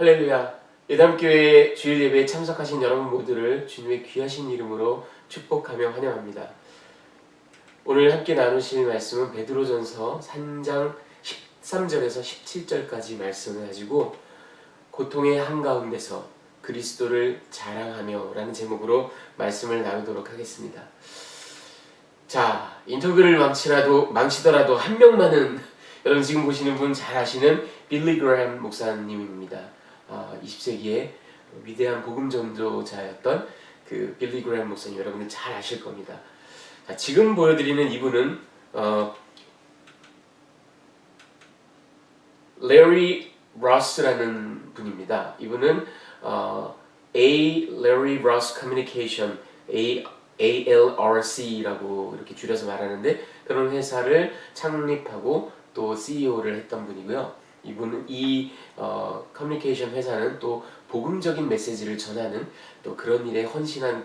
할렐루야. 예담교회 주일 예배에 참석하신 여러분 모두를 주님의 귀하신 이름으로 축복하며 환영합니다. 오늘 함께 나누실 말씀은 베드로전서 3장 13절에서 17절까지 말씀을 가지고 고통의 한가운데서 그리스도를 자랑하며 라는 제목으로 말씀을 나누도록 하겠습니다. 자, 인터뷰를 망치더라도 한 명만은 여러분 지금 보시는 분 잘 아시는 빌리 그레엄 목사님입니다. 20세기의 위대한 복음 전도자였던 그 빌리 그레엄 목사님 여러분들 잘 아실 겁니다. 자, 지금 보여드리는 이분은 레리 로스라는 분입니다. 이분은 Larry Ross Communication, ALRC라고 이렇게 줄여서 말하는데 그런 회사를 창립하고 또 CEO를 했던 분이고요. 이분은 이 커뮤니케이션 회사는 또 복음적인 메시지를 전하는 또 그런 일에 헌신한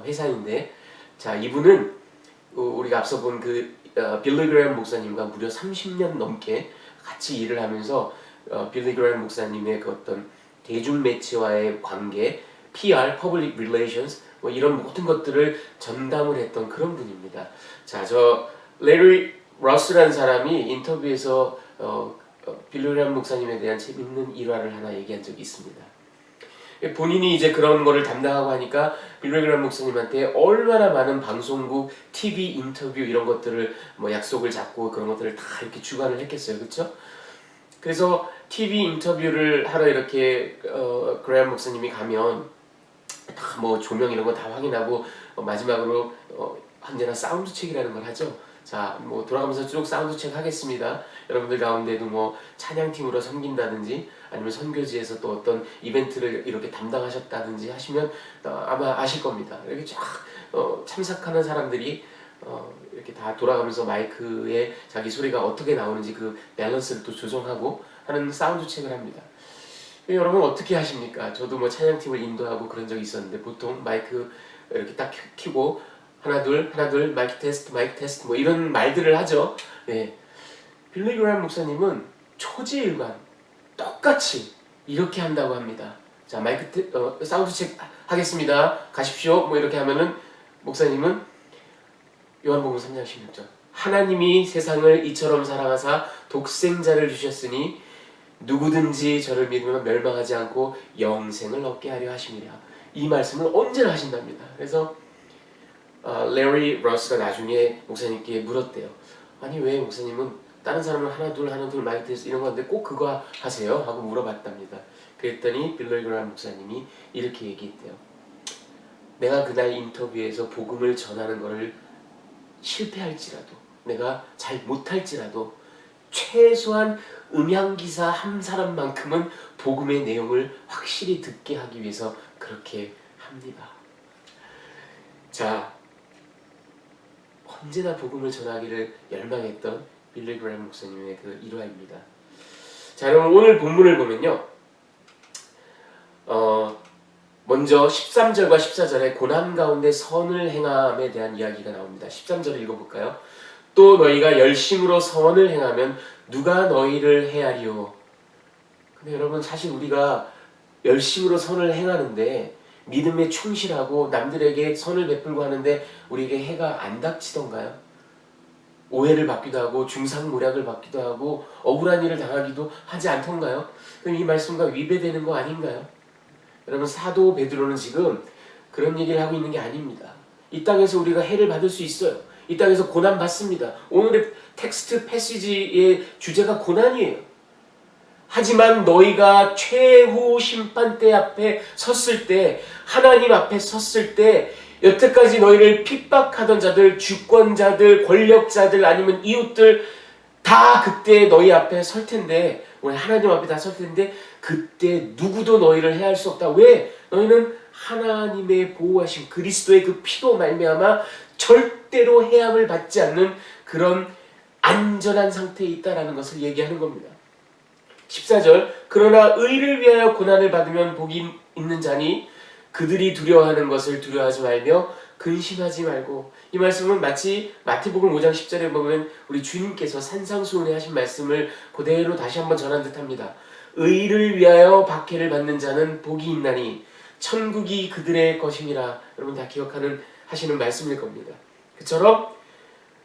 회사인데, 자, 이분은 우리가 앞서 본 그 빌리 그레엄 목사님과 무려 30년 넘게 같이 일을 하면서 빌리 그레엄 목사님의 그 어떤 대중 매체와의 관계, PR, Public Relations 뭐 이런 모든 것들을 전담을 했던 그런 분입니다. 자, 저 레리 러스라는 사람이 인터뷰에서 빌리 그레엄 목사님에 대한 재밌는 일화를 하나 얘기한 적이 있습니다. 본인이 이제 그런 거를 담당하고 하니까 빌리 그레엄 목사님한테 얼마나 많은 방송국, TV 인터뷰 이런 것들을 뭐 약속을 잡고 그런 것들을 다 이렇게 주관을 했겠어요, 그렇죠? 그래서 TV 인터뷰를 하러 이렇게 그레엄 목사님이 가면 다 뭐 조명 이런 거 다 확인하고 마지막으로 언제나 사운드 체크라는 걸 하죠. 자, 뭐 돌아가면서 쭉 사운드 체크 하겠습니다. 여러분들 가운데도 뭐 찬양팀으로 섬긴다든지 아니면 선교지에서 또 어떤 이벤트를 이렇게 담당하셨다든지 하시면 아마 아실 겁니다. 이렇게 쫙 참석하는 사람들이 이렇게 다 돌아가면서 마이크에 자기 소리가 어떻게 나오는지 그 밸런스를 또 조정하고 하는 사운드 체크를 합니다. 여러분 어떻게 하십니까? 저도 뭐 찬양팀을 인도하고 그런 적이 있었는데 보통 마이크 이렇게 딱 켜고 하나 둘 마이크 테스트 뭐 이런 말들을 하죠. 네. 빌리 그레엄 목사님은 초지일관 똑같이 이렇게 한다고 합니다. 자, 마이크 사운드 체크 하겠습니다. 가십시오. 뭐 이렇게 하면은 목사님은 요한복음 3장 16절 하나님이 세상을 이처럼 사랑하사 독생자를 주셨으니 누구든지 저를 믿으면 멸망하지 않고 영생을 얻게 하려 하심이라. 이 말씀을 언제나 하신답니다. 그래서 레리 러스가 나중에 목사님께 물었대요. 아니 왜 목사님은 다른 사람은 하나 둘 마이크 테스트 이런 건데 꼭 그거 하세요? 하고 물어봤답니다. 그랬더니 빌리 그레엄 목사님이 이렇게 얘기했대요. 내가 그날 인터뷰에서 복음을 전하는 것을 실패할지라도 내가 잘 못할지라도 최소한 음향기사 한 사람만큼은 복음의 내용을 확실히 듣게 하기 위해서 그렇게 합니다. 자, 언제나 복음을 전하기를 열망했던 빌리 그레엄 목사님의 그 일화입니다. 자, 여러분 오늘 본문을 보면요, 먼저 13절과 14절에 고난 가운데 선을 행함에 대한 이야기가 나옵니다. 13절을 읽어볼까요? 또 너희가 열심으로 선을 행하면 누가 너희를 해하리요. 근데 여러분 사실 우리가 열심으로 선을 행하는데 믿음에 충실하고 남들에게 선을 베풀고 하는데 우리에게 해가 안 닥치던가요? 오해를 받기도 하고 중상모략을 받기도 하고 억울한 일을 당하기도 하지 않던가요? 그럼 이 말씀과 위배되는 거 아닌가요? 여러분 사도 베드로는 지금 그런 얘기를 하고 있는 게 아닙니다. 이 땅에서 우리가 해를 받을 수 있어요. 이 땅에서 고난 받습니다. 오늘의 텍스트 패시지의 주제가 고난이에요. 하지만 너희가 최후 심판대 앞에 섰을 때, 하나님 앞에 섰을 때 여태까지 너희를 핍박하던 자들, 주권자들, 권력자들 아니면 이웃들 다 그때 너희 앞에 설 텐데, 오늘 하나님 앞에 다 설 텐데 그때 누구도 너희를 해할 수 없다. 왜? 너희는 하나님의 보호하신 그리스도의 그 피로 말미암아 절대로 해함을 받지 않는 그런 안전한 상태에 있다라는 것을 얘기하는 겁니다. 14절 그러나 의를 위하여 고난을 받으면 복이 있는 자니 그들이 두려워하는 것을 두려워하지 말며 근심하지 말고. 이 말씀은 마치 마태복음 5장 10절에 보면 우리 주님께서 산상수훈에 하신 말씀을 그대로 다시 한번 전한 듯합니다. 의를 위하여 박해를 받는 자는 복이 있나니 천국이 그들의 것임이라. 여러분 다 하시는 말씀일 겁니다. 그처럼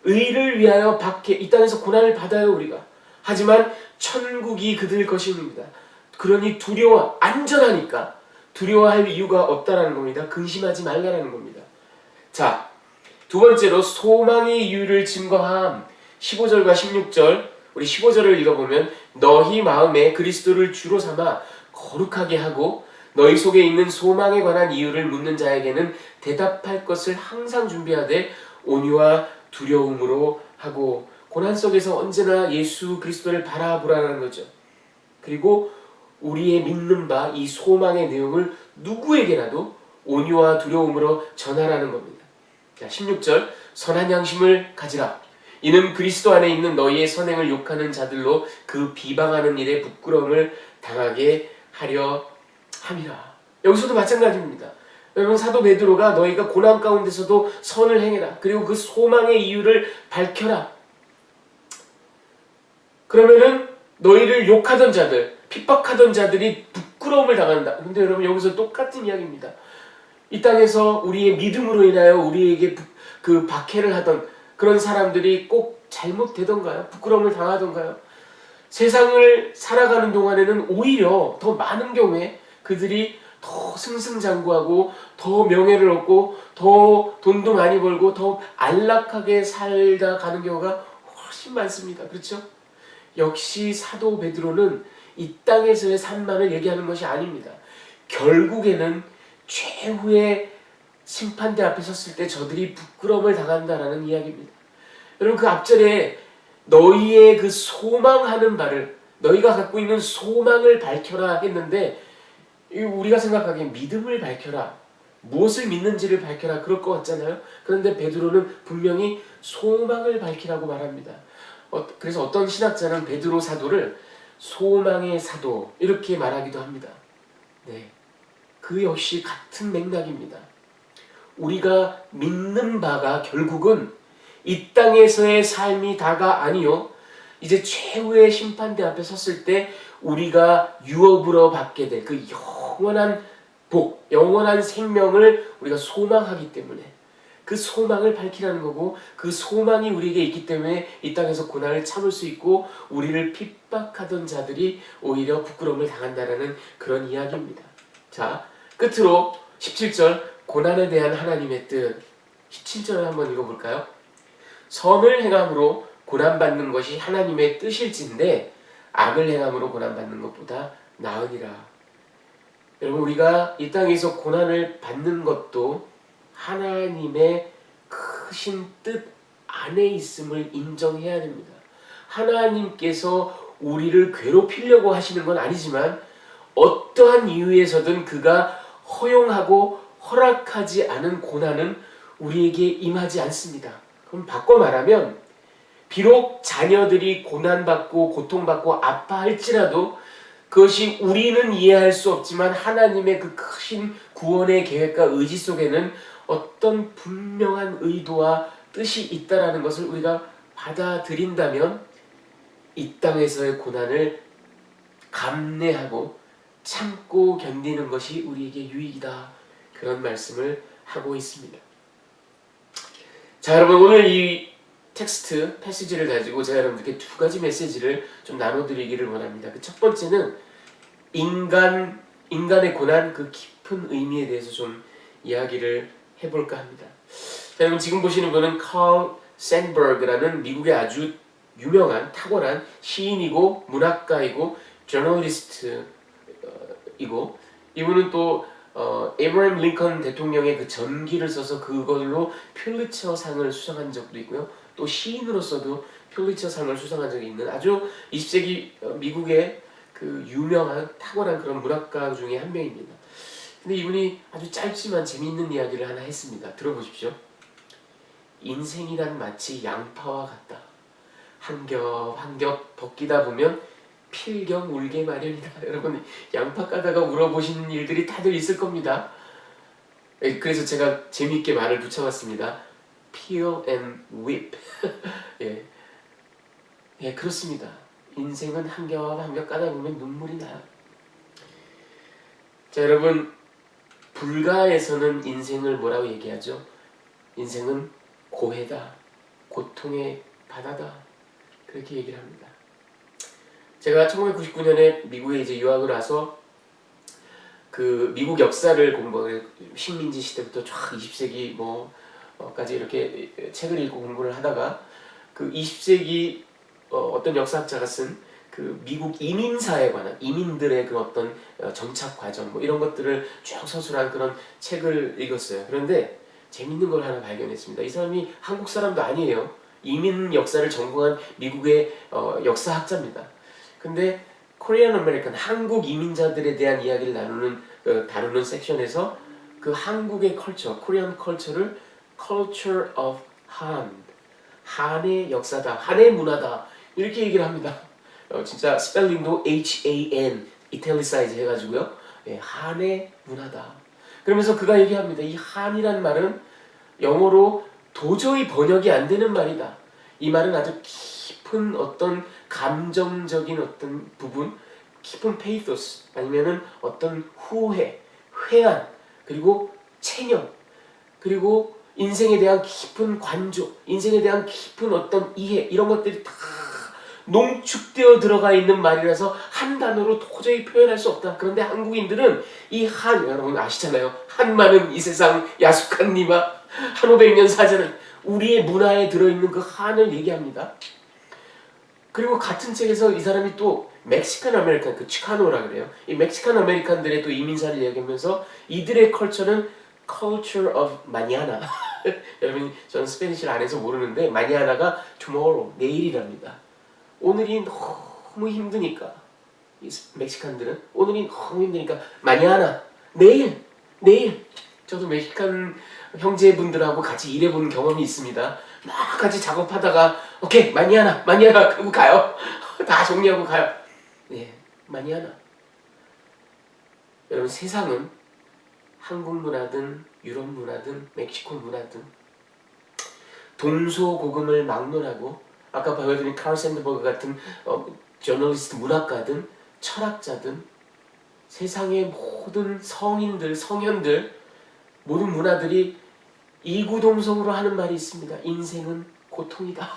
의를 위하여 박해, 이 땅에서 고난을 받아요 우리가. 하지만 천국이 그들 것입니다. 그러니 안전하니까 두려워할 이유가 없다라는 겁니다. 근심하지 말라라는 겁니다. 자, 두 번째로 소망의 이유를 증거함. 15절과 16절, 우리 15절을 읽어보면 너희 마음에 그리스도를 주로 삼아 거룩하게 하고 너희 속에 있는 소망에 관한 이유를 묻는 자에게는 대답할 것을 항상 준비하되 온유와 두려움으로 하고. 고난 속에서 언제나 예수 그리스도를 바라보라는 거죠. 그리고 우리의 믿는 바 이 소망의 내용을 누구에게라도 온유와 두려움으로 전하라는 겁니다. 자, 16절 선한 양심을 가지라. 이는 그리스도 안에 있는 너희의 선행을 욕하는 자들로 그 비방하는 일에 부끄러움을 당하게 하려 함이라. 여기서도 마찬가지입니다. 여러분 사도 베드로가 너희가 고난 가운데서도 선을 행해라. 그리고 그 소망의 이유를 밝혀라. 그러면은 너희를 욕하던 자들, 핍박하던 자들이 부끄러움을 당한다. 근데 여러분 여기서 똑같은 이야기입니다. 이 땅에서 우리의 믿음으로 인하여 우리에게 그 박해를 하던 그런 사람들이 꼭 잘못되던가요? 부끄러움을 당하던가요? 세상을 살아가는 동안에는 오히려 더 많은 경우에 그들이 더 승승장구하고 더 명예를 얻고 더 돈도 많이 벌고 더 안락하게 살다 가는 경우가 훨씬 많습니다. 그렇죠? 역시 사도 베드로는 이 땅에서의 삶만을 얘기하는 것이 아닙니다. 결국에는 최후의 심판대 앞에 섰을 때 저들이 부끄러움을 당한다라는 이야기입니다. 여러분 그 앞절에 너희의 그 소망하는 바를, 너희가 갖고 있는 소망을 밝혀라 했는데 우리가 생각하기엔 믿음을 밝혀라, 무엇을 믿는지를 밝혀라 그럴 것 같잖아요. 그런데 베드로는 분명히 소망을 밝히라고 말합니다. 그래서 어떤 신학자는 베드로 사도를 소망의 사도 이렇게 말하기도 합니다. 네, 그 역시 같은 맥락입니다. 우리가 믿는 바가 결국은 이 땅에서의 삶이 다가 아니요, 이제 최후의 심판대 앞에 섰을 때 우리가 유업으로 받게 될 그 영원한 복, 영원한 생명을 우리가 소망하기 때문에 그 소망을 밝히라는 거고, 그 소망이 우리에게 있기 때문에 이 땅에서 고난을 참을 수 있고 우리를 핍박하던 자들이 오히려 부끄러움을 당한다라는 그런 이야기입니다. 자, 끝으로 17절 고난에 대한 하나님의 뜻, 17절을 한번 읽어볼까요? 선을 행함으로 고난받는 것이 하나님의 뜻일진데 악을 행함으로 고난받는 것보다 나으니라. 여러분 우리가 이 땅에서 고난을 받는 것도 하나님의 크신 뜻 안에 있음을 인정해야 됩니다. 하나님께서 우리를 괴롭히려고 하시는 건 아니지만 어떠한 이유에서든 그가 허용하고 허락하지 않은 고난은 우리에게 임하지 않습니다. 그럼 바꿔 말하면 비록 자녀들이 고난받고 고통받고 아파할지라도 그것이 우리는 이해할 수 없지만 하나님의 그 크신 구원의 계획과 의지 속에는 어떤 분명한 의도와 뜻이 있다라는 것을 우리가 받아들인다면 이 땅에서의 고난을 감내하고 참고 견디는 것이 우리에게 유익이다. 그런 말씀을 하고 있습니다. 자, 여러분 오늘 이 텍스트 패시지를 가지고 제가 여러분들께 두 가지 메시지를 좀 나눠드리기를 원합니다. 그 첫 번째는 인간의 고난, 그 깊은 의미에 대해서 좀 이야기를 해볼까 합니다. 자, 여러분 지금 보시는 분은 칼 샌버그라는 미국의 아주 유명한 탁월한 시인이고 문학가이고 저널리스트이고, 이분은 또 에브라임 링컨 대통령의 그 전기를 써서 그걸로 퓰리처상을 수상한 적도 있고요. 또 시인으로서도 퓰리처상을 수상한 적이 있는 아주 20세기 미국의 그 유명한 탁월한 그런 문학가 중에 한 명입니다. 근데 이분이 아주 짧지만 재미있는 이야기를 하나 했습니다. 들어보십시오. 인생이란 마치 양파와 같다. 한 겹 한 겹 벗기다 보면 필경 울게 마련이다. 여러분 양파 까다가 울어보신 일들이 다들 있을 겁니다. 그래서 제가 재미있게 말을 붙여봤습니다. Peel and whip. 예, 그렇습니다. 인생은 한 겹 한 겹 까다 보면 눈물이 나요. 자, 여러분, 불가에서는 인생을 뭐라고 얘기하죠? 인생은 고해다, 고통의 바다다, 그렇게 얘기를 합니다. 제가 1999년에 미국에 이제 유학을 와서 그 미국 역사를 공부를, 식민지 시대부터 쫙 20세기 까지 이렇게 책을 읽고 공부를 하다가 그 20세기 어떤 역사학자가 쓴 그 미국 이민사에 관한, 이민들의 그 어떤 정착 과정 이런 것들을 쭉 서술한 그런 책을 읽었어요. 그런데 재밌는 걸 하나 발견했습니다. 이 사람이 한국 사람도 아니에요. 이민 역사를 전공한 미국의 역사학자입니다. 근데 코리안 아메리칸, 한국 이민자들에 대한 이야기를 다루는 섹션에서 그 한국의 컬처, 코리안 컬처를 Culture of Han, 한의 역사다, 한의 문화다, 이렇게 얘기를 합니다. 진짜 스펠링도 HAN, 이탈리사이즈 해가지고요. 한의 문화다. 그러면서 그가 얘기합니다. 이 한이란 말은 영어로 도저히 번역이 안 되는 말이다. 이 말은 아주 깊은 어떤 감정적인 어떤 부분, 깊은 페이토스, 아니면은 어떤 후회, 회한, 그리고 체념, 그리고 인생에 대한 깊은 관조, 인생에 대한 깊은 어떤 이해, 이런 것들이 다 농축되어 들어가 있는 말이라서 한 단어로 도저히 표현할 수 없다. 그런데 한국인들은 이 한, 여러분 아시잖아요. 한마는 이 세상 야속한 니마, 한 500년 사전은 우리의 문화에 들어있는 그 한을 얘기합니다. 그리고 같은 책에서 이 사람이 또 멕시칸 아메리칸, 그 치카노라 그래요. 이 멕시칸 아메리칸들의 또 이민사를 얘기하면서 이들의 컬처는 Culture of Mañana. 여러분, 저는 스페니쉬를 안 해서 모르는데 마냐나가 tomorrow, 내일이랍니다. 오늘이 너무 힘드니까, 이 멕시칸들은 오늘이 너무 힘드니까 마냐나, 내일. 저도 멕시칸 형제분들하고 같이 일해본 경험이 있습니다. 막 같이 작업하다가 오케이 마냐나 그리고 가요. 다 정리하고 가요. 네, 마냐나. 여러분, 세상은 한국 문화든 유럽 문화든 멕시코 문화든 동서고금을 막론하고, 아까 보여드린 카를 샌드버그 같은 저널리스트, 문학가든 철학자든 세상의 모든 성인들, 성현들, 모든 문화들이 이구동성으로 하는 말이 있습니다. 인생은 고통이다.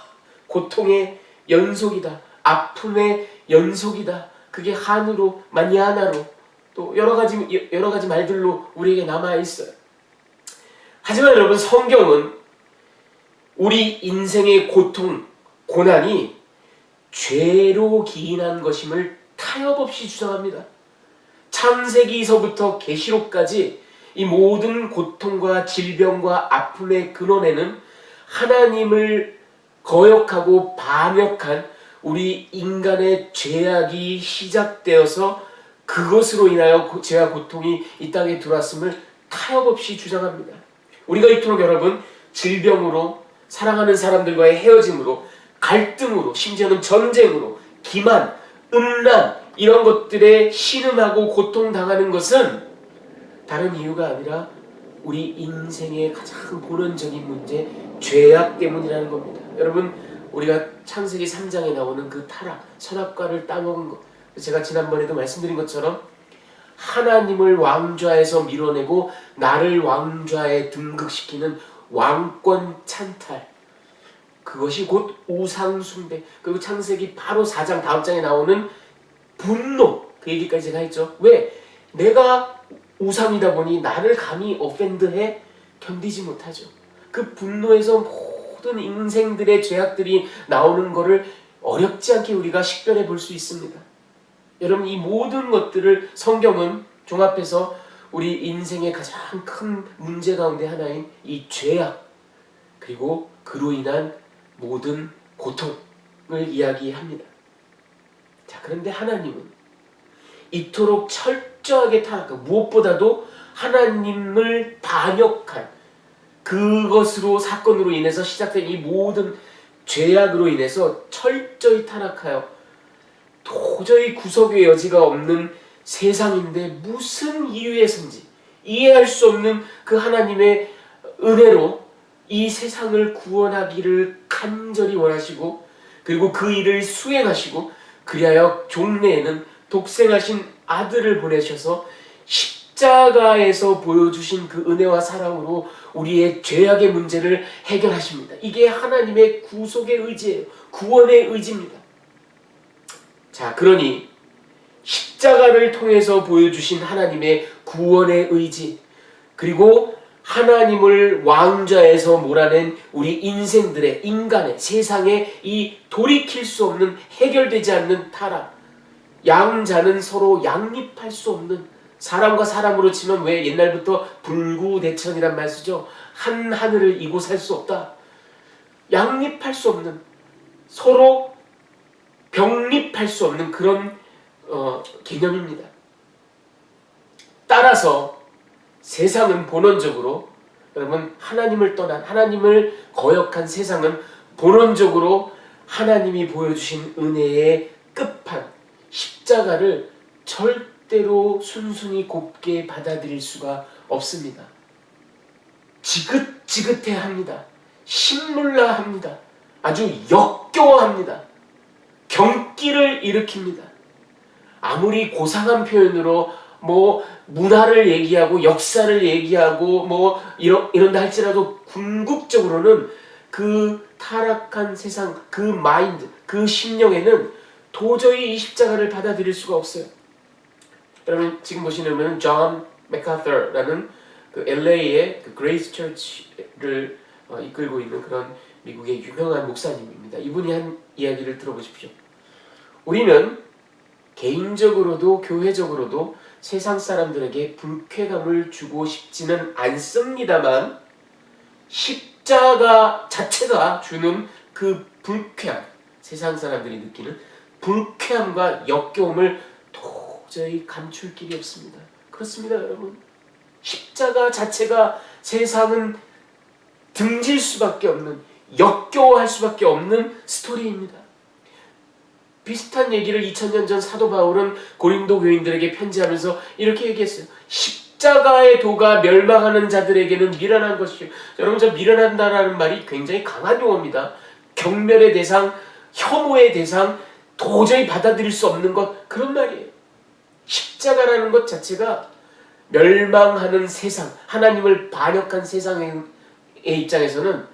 고통의 연속이다. 아픔의 연속이다. 그게 한으로, 마냐나로, 또 여러 가지 말들로 우리에게 남아 있어요. 하지만 여러분, 성경은 우리 인생의 고통, 고난이 죄로 기인한 것임을 타협없이 주장합니다. 창세기서부터 계시록까지 이 모든 고통과 질병과 아픔의 근원에는 하나님을 거역하고 반역한 우리 인간의 죄악이 시작되어서 그것으로 인하여 죄와 고통이 이 땅에 들어왔음을 타협없이 주장합니다. 우리가 이토록 여러분 질병으로, 사랑하는 사람들과의 헤어짐으로, 갈등으로, 심지어는 전쟁으로, 기만, 음란, 이런 것들에 신음하고 고통당하는 것은 다른 이유가 아니라 우리 인생의 가장 본원적인 문제, 죄악 때문이라는 겁니다. 여러분, 우리가 창세기 3장에 나오는 그 타락, 선악과를 따먹은 것, 제가 지난번에도 말씀드린 것처럼 하나님을 왕좌에서 밀어내고 나를 왕좌에 등극시키는 왕권 찬탈, 그것이 곧 우상숭배, 그리고 창세기 바로 4장 다음 장에 나오는 분노, 그 얘기까지 제가 했죠. 왜? 내가 우상이다 보니 나를 감히 offend해 견디지 못하죠. 그 분노에서 모든 인생들의 죄악들이 나오는 것을 어렵지 않게 우리가 식별해 볼 수 있습니다. 여러분, 이 모든 것들을 성경은 종합해서 우리 인생의 가장 큰 문제 가운데 하나인 이 죄악, 그리고 그로 인한 모든 고통을 이야기합니다. 자, 그런데 하나님은 이토록 철저하게 타락한, 무엇보다도 하나님을 반역한 그것으로, 사건으로 인해서 시작된 이 모든 죄악으로 인해서 철저히 타락하여 도저히 구속의 여지가 없는 세상인데 무슨 이유에선지 이해할 수 없는 그 하나님의 은혜로 이 세상을 구원하기를 간절히 원하시고, 그리고 그 일을 수행하시고 그리하여 종래에는 독생하신 아들을 보내셔서 십자가에서 보여주신 그 은혜와 사랑으로 우리의 죄악의 문제를 해결하십니다. 이게 하나님의 구속의 의지예요. 구원의 의지입니다. 자, 그러니 십자가를 통해서 보여주신 하나님의 구원의 의지, 그리고 하나님을 왕좌에서 몰아낸 우리 인생들의, 인간의, 세상의 이 돌이킬 수 없는, 해결되지 않는 타락, 양자는 서로 양립할 수 없는, 사람과 사람으로 치면 왜 옛날부터 불구대천이란 말 쓰죠. 한 하늘을 이고 살 수 없다. 양립할 수 없는, 서로 병립할 수 없는 그런 개념입니다. 따라서 세상은 본원적으로, 여러분, 하나님을 떠난, 하나님을 거역한 세상은 본원적으로 하나님이 보여주신 은혜의 끝판 십자가를 절대로 순순히 곱게 받아들일 수가 없습니다. 지긋지긋해합니다. 신물나합니다. 아주 역겨워합니다. 경기를 일으킵니다. 아무리 고상한 표현으로 문화를 얘기하고 역사를 얘기하고 이런다 할지라도 궁극적으로는 그 타락한 세상, 그 마인드, 그 심령에는 도저히 이 십자가를 받아들일 수가 없어요. 여러분 지금 보시면 존 맥카서라는 그 LA의 그 그레이스 처치를 이끌고 있는 그런 미국의 유명한 목사님입니다. 이분이 한 이야기를 들어보십시오. 우리는 개인적으로도 교회적으로도 세상 사람들에게 불쾌감을 주고 싶지는 않습니다만 십자가 자체가 주는 그 불쾌함, 세상 사람들이 느끼는 불쾌함과 역겨움을 도저히 감출 길이 없습니다. 그렇습니다, 여러분. 십자가 자체가 세상은 등질 수밖에 없는, 역겨워할 수밖에 없는 스토리입니다. 비슷한 얘기를 2000년 전 사도 바울은 고린도 교인들에게 편지하면서 이렇게 얘기했어요. 십자가의 도가 멸망하는 자들에게는 미련한 것이요. 여러분, 저 미련한다라는 말이 굉장히 강한 용어입니다. 경멸의 대상, 혐오의 대상, 도저히 받아들일 수 없는 것, 그런 말이에요. 십자가라는 것 자체가 멸망하는 세상, 하나님을 반역한 세상의 입장에서는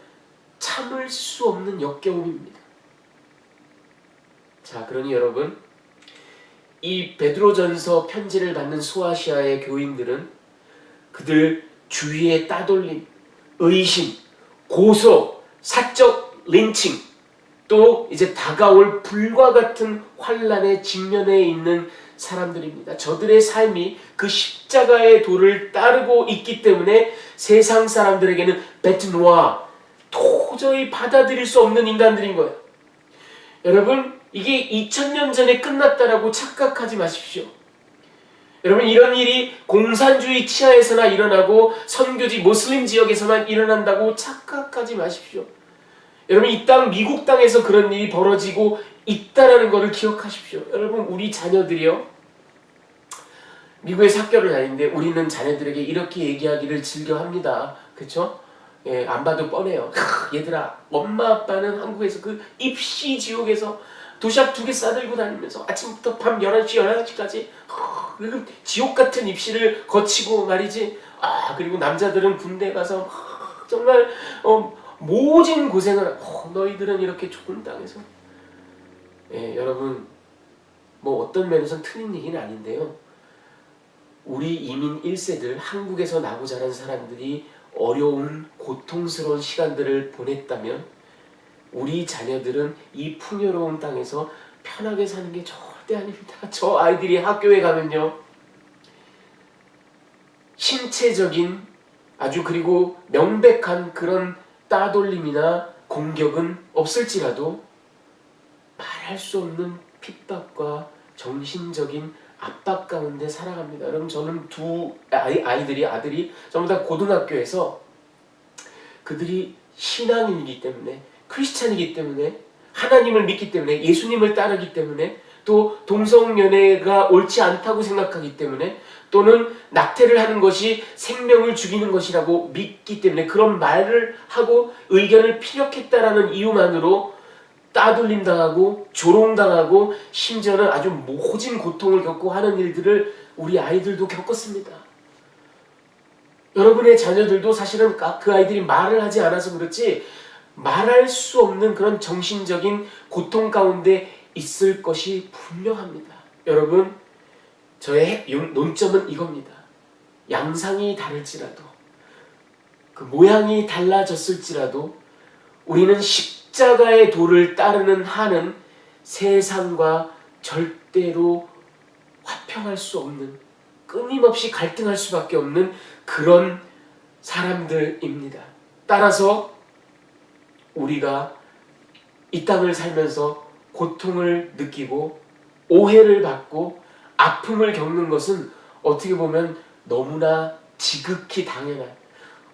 참을 수 없는 역겨움입니다. 자, 그러니 여러분, 이 베드로전서 편지를 받는 소아시아의 교인들은 그들 주위의 따돌림, 의심, 고소, 사적 린칭, 또 이제 다가올 불과 같은 환난에 직면해 있는 사람들입니다. 저들의 삶이 그 십자가의 도를 따르고 있기 때문에 세상 사람들에게는 베트노아, 도저히 받아들일 수 없는 인간들인 거예요. 여러분, 이게 2000년 전에 끝났다라고 착각하지 마십시오. 여러분, 이런 일이 공산주의 치하에서나 일어나고 선교지 모슬림 지역에서만 일어난다고 착각하지 마십시오. 여러분, 이 땅 미국 땅에서 그런 일이 벌어지고 있다라는 것을 기억하십시오. 여러분, 우리 자녀들이요, 미국에서 학교를 다니는데 우리는 자녀들에게 이렇게 얘기하기를 즐겨합니다. 그렇죠? 예, 안 봐도 뻔해요. 얘들아, 엄마 아빠는 한국에서 그 입시 지옥에서 도시락 2개 싸들고 다니면서 아침부터 밤 11시, 11시까지 지옥 같은 입시를 거치고 말이지. 그리고 남자들은 군대 가서 정말 모진 고생을 하고, 너희들은 이렇게 좋은 땅에서. 예, 여러분, 어떤 면에서는 틀린 얘기는 아닌데요. 우리 이민 1세들, 한국에서 나고 자란 사람들이 어려운 고통스러운 시간들을 보냈다면 우리 자녀들은 이 풍요로운 땅에서 편하게 사는 게 절대 아닙니다. 저 아이들이 학교에 가면요, 신체적인 아주 그리고 명백한 그런 따돌림이나 공격은 없을지라도 말할 수 없는 핍박과 정신적인 압박 가운데 살아갑니다. 여러분, 저는 아들이 전부 다 고등학교에서 그들이 신앙인이기 때문에, 크리스찬이기 때문에, 하나님을 믿기 때문에, 예수님을 따르기 때문에, 또 동성연애가 옳지 않다고 생각하기 때문에, 또는 낙태를 하는 것이 생명을 죽이는 것이라고 믿기 때문에 그런 말을 하고 의견을 피력했다라는 이유만으로 따돌림 당하고 조롱당하고 심지어는 아주 모진 고통을 겪고 하는 일들을 우리 아이들도 겪었습니다. 여러분의 자녀들도 사실은 그 아이들이 말을 하지 않아서 그렇지 말할 수 없는 그런 정신적인 고통 가운데 있을 것이 분명합니다. 여러분, 저의 논점은 이겁니다. 양상이 다를지라도 그 모양이 달라졌을지라도 우리는 십자가의 도를 따르는 한은 세상과 절대로 화평할 수 없는, 끊임없이 갈등할 수밖에 없는 그런 사람들입니다. 따라서 우리가 이 땅을 살면서 고통을 느끼고 오해를 받고 아픔을 겪는 것은 어떻게 보면 너무나 지극히 당연한,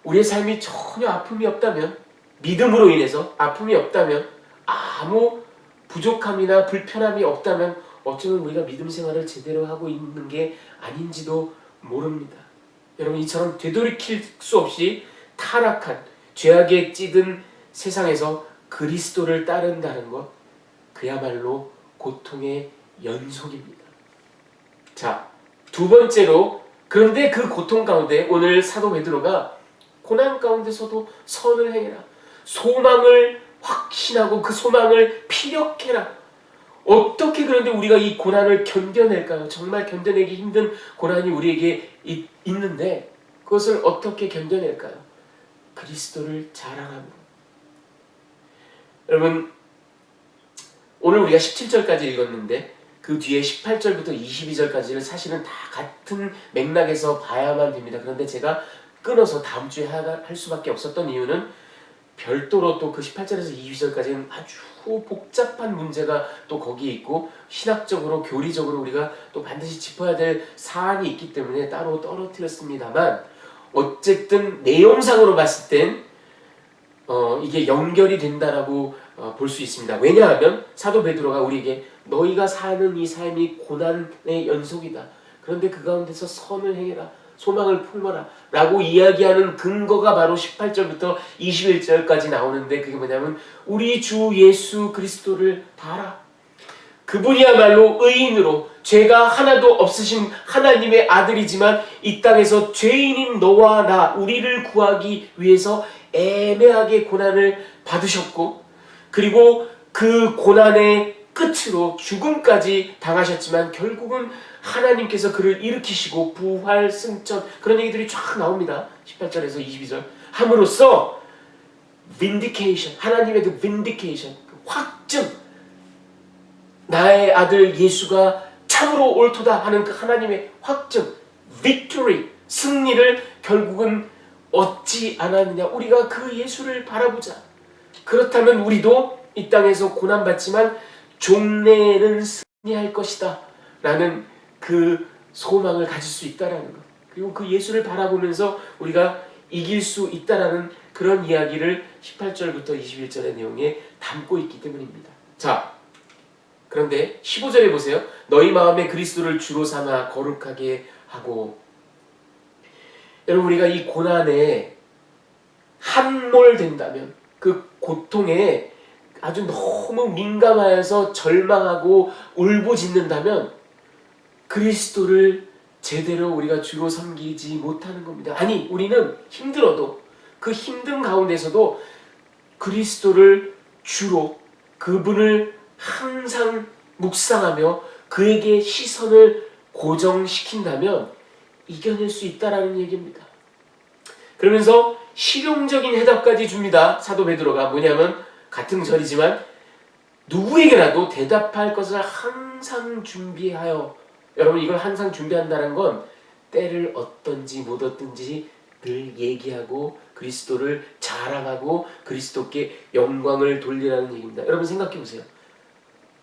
우리의 삶이 전혀 아픔이 없다면, 믿음으로 인해서 아픔이 없다면, 아무 부족함이나 불편함이 없다면 어쩌면 우리가 믿음 생활을 제대로 하고 있는 게 아닌지도 모릅니다. 여러분, 이처럼 되돌이킬 수 없이 타락한 죄악에 찌든 세상에서 그리스도를 따른다는 것, 그야말로 고통의 연속입니다. 자, 두 번째로, 그런데 그 고통 가운데 오늘 사도 베드로가 고난 가운데서도 선을 행해라, 소망을 확신하고 그 소망을 피력해라. 어떻게 그런데 우리가 이 고난을 견뎌낼까요? 정말 견뎌내기 힘든 고난이 우리에게 있는데 그것을 어떻게 견뎌낼까요? 그리스도를 자랑함으로. 여러분, 오늘 우리가 17절까지 읽었는데 그 뒤에 18절부터 22절까지를 사실은 다 같은 맥락에서 봐야만 됩니다. 그런데 제가 끊어서 다음 주에 할 수밖에 없었던 이유는 별도로 또 그 18절에서 22절까지는 아주 복잡한 문제가 또 거기에 있고 신학적으로 교리적으로 우리가 또 반드시 짚어야 될 사안이 있기 때문에 따로 떨어뜨렸습니다만, 어쨌든 내용상으로 봤을 땐 이게 연결이 된다라고 볼 수 있습니다. 왜냐하면 사도 베드로가 우리에게 너희가 사는 이 삶이 고난의 연속이다, 그런데 그 가운데서 선을 행해라, 소망을 품어라 라고 이야기하는 근거가 바로 18절부터 21절까지 나오는데, 그게 뭐냐면 우리 주 예수 그리스도를 봐라. 그분이야말로 의인으로 죄가 하나도 없으신 하나님의 아들이지만 이 땅에서 죄인인 너와 나, 우리를 구하기 위해서 애매하게 고난을 받으셨고, 그리고 그 고난의 끝으로 죽음까지 당하셨지만 결국은 하나님께서 그를 일으키시고 부활, 승천, 그런 얘기들이 쫙 나옵니다. 18절에서 22절 함으로써 vindication, 하나님의 그 vindication, 그 확증, 나의 아들 예수가 참으로 옳도다 하는 그 하나님의 확증, victory, 승리를 결국은 얻지 않았느냐. 우리가 그 예수를 바라보자. 그렇다면 우리도 이 땅에서 고난받지만 종래에는 승리할 것이다 라는 그 소망을 가질 수 있다라는 것, 그리고 그 예수를 바라보면서 우리가 이길 수 있다라는 그런 이야기를 18절부터 21절의 내용에 담고 있기 때문입니다. 자, 그런데 15절에 보세요. 너희 마음에 그리스도를 주로 삼아 거룩하게 하고. 여러분, 우리가 이 고난에 함몰된다면, 그 고통에 아주 너무 민감하여서 절망하고 울부짖는다면 그리스도를 제대로 우리가 주로 섬기지 못하는 겁니다. 아니, 우리는 힘들어도 그 힘든 가운데서도 그리스도를 주로, 그분을 항상 묵상하며 그에게 시선을 고정시킨다면 이겨낼 수 있다라는 얘기입니다. 그러면서 실용적인 해답까지 줍니다. 사도 베드로가 뭐냐면, 같은 절이지만 누구에게라도 대답할 것을 항상 준비하여. 여러분, 이걸 항상 준비한다는 건 때를 얻든지 못 얻든지 늘 얘기하고 그리스도를 자랑하고 그리스도께 영광을 돌리라는 얘기입니다. 여러분, 생각해 보세요.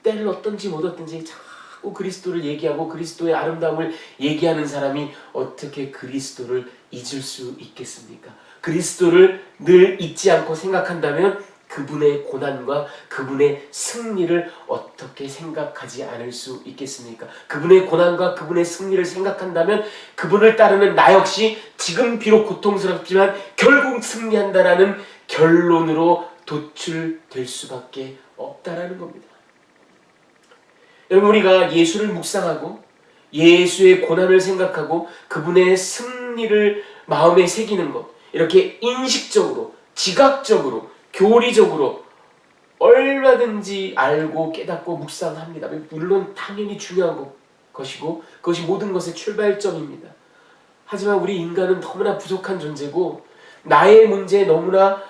때를 얻든지 못 얻든지 자꾸 그리스도를 얘기하고 그리스도의 아름다움을 얘기하는 사람이 어떻게 그리스도를 잊을 수 있겠습니까? 그리스도를 늘 잊지 않고 생각한다면 그분의 고난과 그분의 승리를 어떻게 생각하지 않을 수 있겠습니까? 그분의 고난과 그분의 승리를 생각한다면 그분을 따르는 나 역시 지금 비록 고통스럽지만 결국 승리한다라는 결론으로 도출될 수밖에 없다라는 겁니다. 여러분, 우리가 예수를 묵상하고 예수의 고난을 생각하고 그분의 승리를 마음에 새기는 것, 이렇게 인식적으로, 지각적으로, 교리적으로 얼마든지 알고 깨닫고 묵상합니다. 물론 당연히 중요한 것이고 그것이 모든 것의 출발점입니다. 하지만 우리 인간은 너무나 부족한 존재고 나의 문제에 너무나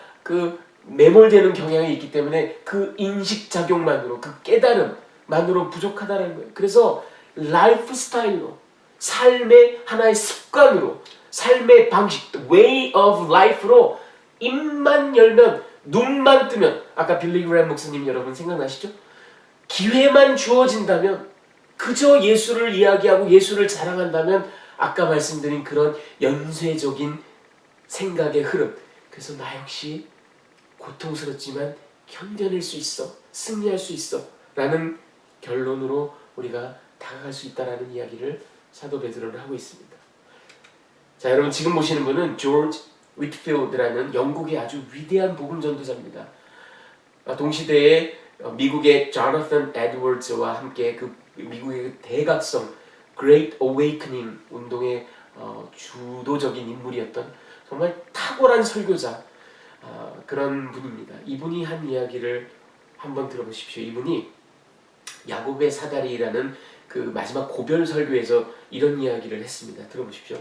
매몰되는 경향이 있기 때문에 그 인식작용만으로, 그 깨달음만으로 부족하다는 거예요. 그래서 라이프 스타일로, 삶의 하나의 습관으로, 삶의 방식, way of life로 입만 열면, 눈만 뜨면, 아까 빌리 그레이엄 목사님 여러분 생각나시죠? 기회만 주어진다면, 그저 예수를 이야기하고 예수를 자랑한다면 아까 말씀드린 그런 연쇄적인 생각의 흐름, 그래서 나 역시 고통스럽지만 견뎌낼 수 있어, 승리할 수 있어 라는 결론으로 우리가 다가갈 수 있다는 이야기를 사도 베드로는 하고 있습니다. 자, 여러분, 지금 보시는 분은 조지 위트필드라는 영국의 아주 위대한 복음 전도자입니다. 동시대에 미국의 조나선 에드워즈와 함께 그 미국의 대각성 Great Awakening 운동의 주도적인 인물이었던 정말 탁월한 설교자, 그런 분입니다. 이분이 한 이야기를 한번 들어보십시오. 이분이 야곱의 사다리라는 그 마지막 고별 설교에서 이런 이야기를 했습니다. 들어보십시오.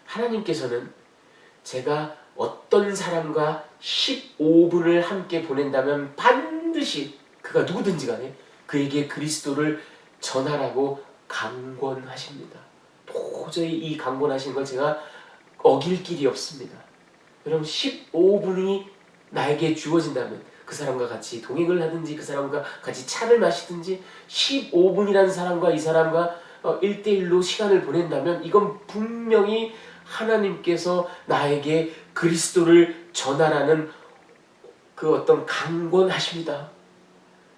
하나님께서는 제가 어떤 사람과 15분을 함께 보낸다면 반드시 그가 누구든지 간에 그에게 그리스도를 전하라고 강권하십니다. 도저히 이 강권하신 걸 제가 어길 길이 없습니다. 여러분, 15분이 나에게 주어진다면 그 사람과 같이 동행을 하든지 그 사람과 같이 차를 마시든지 15분이라는 사람과 이 사람과 1대1로 시간을 보낸다면 이건 분명히 하나님께서 나에게 그리스도를 전하라는 그 어떤 강권하십니다.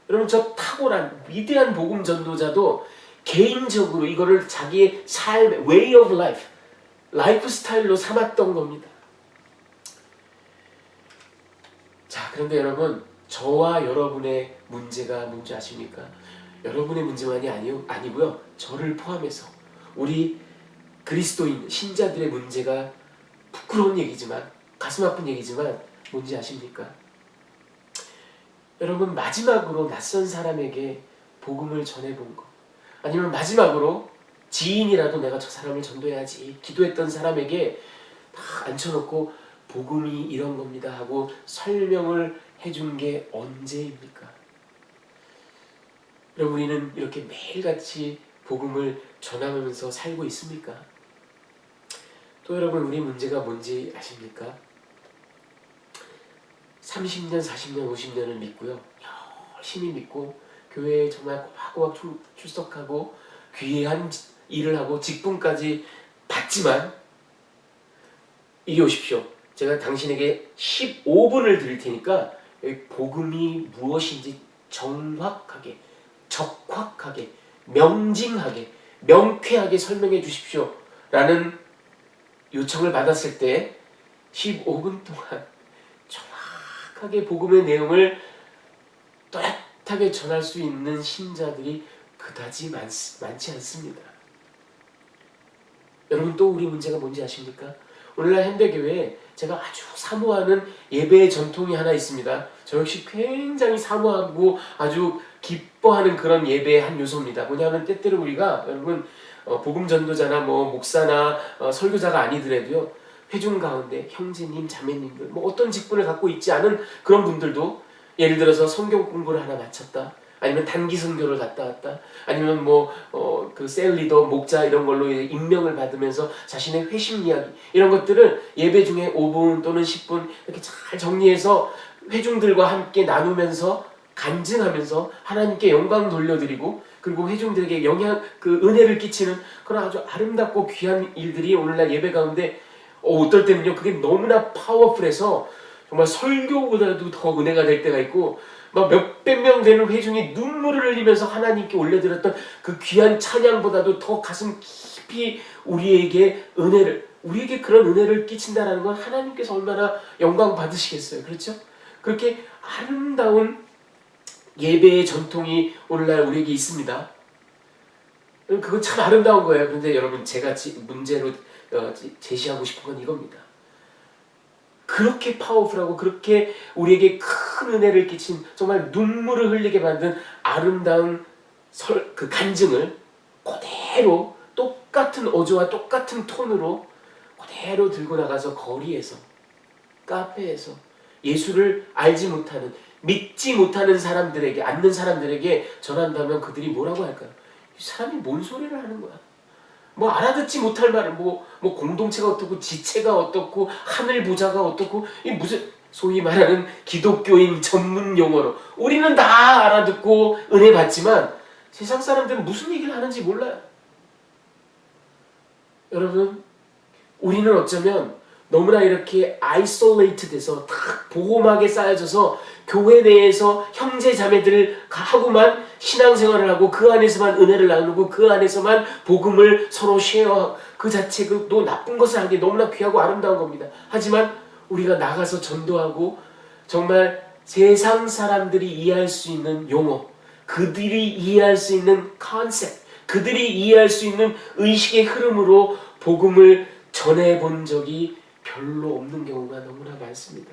여러분, 저 탁월한 위대한 복음 전도자도 개인적으로 이거를 자기의 삶의 way of life, 라이프 스타일로 삼았던 겁니다. 자, 그런데 여러분, 저와 여러분의 문제가 뭔지 아십니까? 여러분의 문제만이 아니고요. 저를 포함해서 우리 그리스도인 신자들의 문제가 부끄러운 얘기지만, 가슴 아픈 얘기지만 뭔지 아십니까? 여러분, 마지막으로 낯선 사람에게 복음을 전해본 것, 아니면 마지막으로 지인이라도 내가 저 사람을 전도해야지 기도했던 사람에게 다 앉혀놓고 복음이 이런 겁니다 하고 설명을 해준 게 언제입니까? 여러분, 우리는 이렇게 매일같이 복음을 전하면서 살고 있습니까? 또 여러분, 우리 문제가 뭔지 아십니까? 30년, 40년, 50년을 믿고요, 열심히 믿고 교회에 정말 꼬박꼬박 출석하고 귀한 일을 하고 직분까지 받지만, 이리 오십시오. 제가 당신에게 15분을 드릴 테니까 복음이 무엇인지 정확하게, 적확하게, 명징하게, 명쾌하게 설명해 주십시오 라는 요청을 받았을 때 15분 동안 정확하게 복음의 내용을 또렷하게 전할 수 있는 신자들이 그다지 많지 않습니다. 여러분, 또 우리 문제가 뭔지 아십니까? 오늘날 현대교회에 제가 아주 사모하는 예배의 전통이 하나 있습니다. 저 역시 굉장히 사모하고 아주 기뻐하는 그런 예배의 한 요소입니다. 뭐냐면 때때로 우리가, 여러분, 복음 전도자나 목사나 설교자가 아니더라도요, 회중 가운데 형제님, 자매님들, 어떤 직분을 갖고 있지 않은 그런 분들도, 예를 들어서 성경 공부를 하나 마쳤다, 아니면 단기 선교를 갔다 왔다, 아니면 그 셀리더, 목자 이런 걸로 임명을 받으면서 자신의 회심 이야기, 이런 것들을 예배 중에 5분 또는 10분 이렇게 잘 정리해서 회중들과 함께 나누면서 간증하면서 하나님께 영광 돌려드리고, 그리고 회중들에게 은혜를 끼치는 그런 아주 아름답고 귀한 일들이 오늘날 예배 가운데 어떨 때는요, 그게 너무나 파워풀해서 정말 설교보다도 더 은혜가 될 때가 있고, 막 몇백 명 되는 회중이 눈물을 흘리면서 하나님께 올려드렸던 그 귀한 찬양보다도 더 가슴 깊이 우리에게 그런 은혜를 끼친다라는 건 하나님께서 얼마나 영광 받으시겠어요. 그렇죠? 그렇게 아름다운 예배의 전통이 오늘날 우리에게 있습니다. 그건 참 아름다운 거예요. 그런데 여러분, 제가 문제로 제시하고 싶은 건 이겁니다. 그렇게 파워풀하고 그렇게 우리에게 큰 은혜를 끼친, 정말 눈물을 흘리게 만든 아름다운 그 간증을 그대로 똑같은 어조와 똑같은 톤으로 그대로 들고 나가서 거리에서, 카페에서 예수를 알지 못하는, 믿지 못하는 사람들에게, 않는 사람들에게 전한다면 그들이 뭐라고 할까요? 이 사람이 뭔 소리를 하는 거야? 뭐 알아듣지 못할 말을, 뭐 공동체가 어떻고, 지체가 어떻고, 하늘 보좌가 어떻고, 이 무슨 소위 말하는 기독교인 전문 용어로 우리는 다 알아듣고 은혜 받지만 세상 사람들은 무슨 얘기를 하는지 몰라요. 여러분, 우리는 어쩌면 너무나 이렇게 아이솔레이트돼서 딱 보호막에 쌓여져서 교회 내에서 형제 자매들 하고만 신앙생활을 하고 그 안에서만 은혜를 나누고 그 안에서만 복음을 서로 쉐어하고, 그 자체도 나쁜 것을 하는 게 너무나 귀하고 아름다운 겁니다. 하지만 우리가 나가서 전도하고 정말 세상 사람들이 이해할 수 있는 용어, 그들이 이해할 수 있는 컨셉, 그들이 이해할 수 있는 의식의 흐름으로 복음을 전해본 적이 별로 없는 경우가 너무나 많습니다.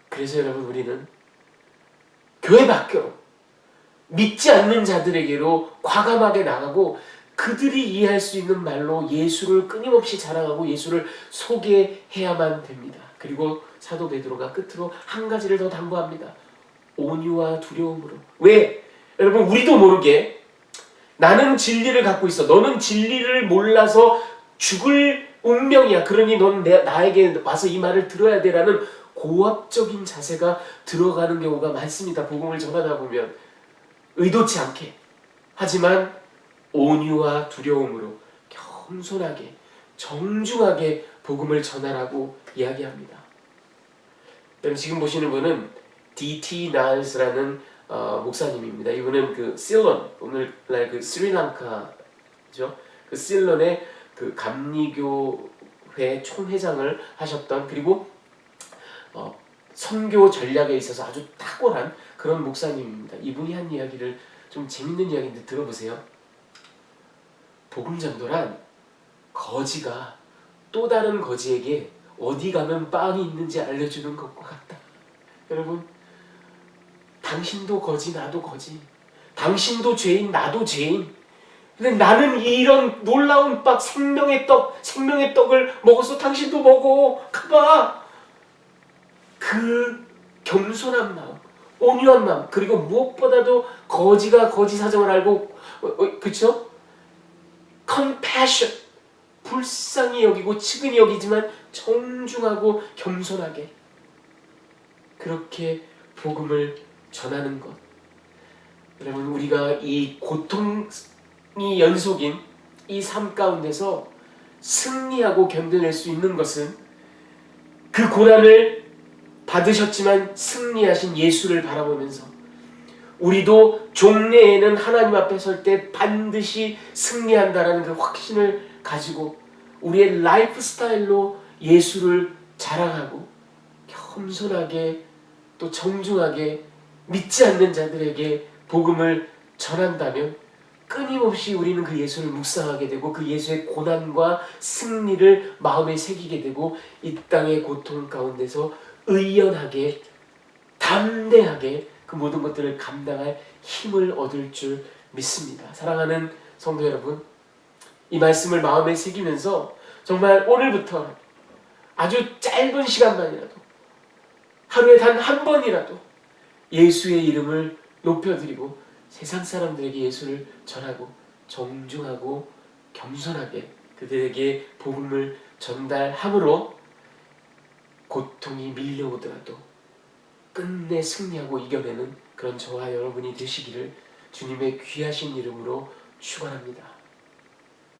그래서 여러분, 우리는 교회 밖으로 믿지 않는 자들에게로 과감하게 나가고 그들이 이해할 수 있는 말로 예수를 끊임없이 자랑하고 예수를 소개해야만 됩니다. 그리고 사도 베드로가 끝으로 한 가지를 더 당부합니다. 온유와 두려움으로. 왜? 여러분, 우리도 모르게 나는 진리를 갖고 있어, 너는 진리를 몰라서 죽을 운명이야, 그러니 넌 나에게 와서 이 말을 들어야 돼 라는 고압적인 자세가 들어가는 경우가 많습니다. 복음을 전하다 보면 의도치 않게. 하지만 온유와 두려움으로 겸손하게 정중하게 복음을 전하라고 이야기합니다. 여러분, 지금 보시는 분은 D.T. 나일스라는 목사님입니다. 이분은 그 실론, 오늘날 그 스리랑카죠, 그 실론의 그 감리교회 총회장을 하셨던, 그리고 선교 전략에 있어서 아주 탁월한 그런 목사님입니다. 이분이 한 이야기를, 좀 재밌는 이야기인데 들어보세요. 복음 전도란 거지가 또 다른 거지에게 어디 가면 빵이 있는지 알려주는 것과 같다. 여러분, 당신도 거지, 나도 거지. 당신도 죄인, 나도 죄인. 근데 나는 이런 놀라운 빵, 생명의 떡을 먹었어. 당신도 먹어. 가봐. 그 겸손한 마음, 온유한 마음, 그리고 무엇보다도 거지가 거지 사정을 알고, 그쵸? compassion, 불쌍히 여기고 측은히 여기지만 정중하고 겸손하게 그렇게 복음을 전하는 것. 여러분, 우리가 이 고통이 연속인 이 삶 가운데서 승리하고 견뎌낼 수 있는 것은 그 고난을 받으셨지만 승리하신 예수를 바라보면서 우리도 종래에는 하나님 앞에 설 때 반드시 승리한다라는 그 확신을 가지고 우리의 라이프 스타일로 예수를 자랑하고 겸손하게 또 정중하게 믿지 않는 자들에게 복음을 전한다면 끊임없이 우리는 그 예수를 묵상하게 되고 그 예수의 고난과 승리를 마음에 새기게 되고 이 땅의 고통 가운데서 의연하게 담대하게 그 모든 것들을 감당할 힘을 얻을 줄 믿습니다. 사랑하는 성도 여러분, 이 말씀을 마음에 새기면서 정말 오늘부터 아주 짧은 시간만이라도 하루에 단 한 번이라도 예수의 이름을 높여드리고 세상 사람들에게 예수를 전하고 정중하고 겸손하게 그들에게 복음을 전달함으로 고통이 밀려오더라도 끝내 승리하고 이겨내는 그런 저와 여러분이 되시기를 주님의 귀하신 이름으로 축원합니다.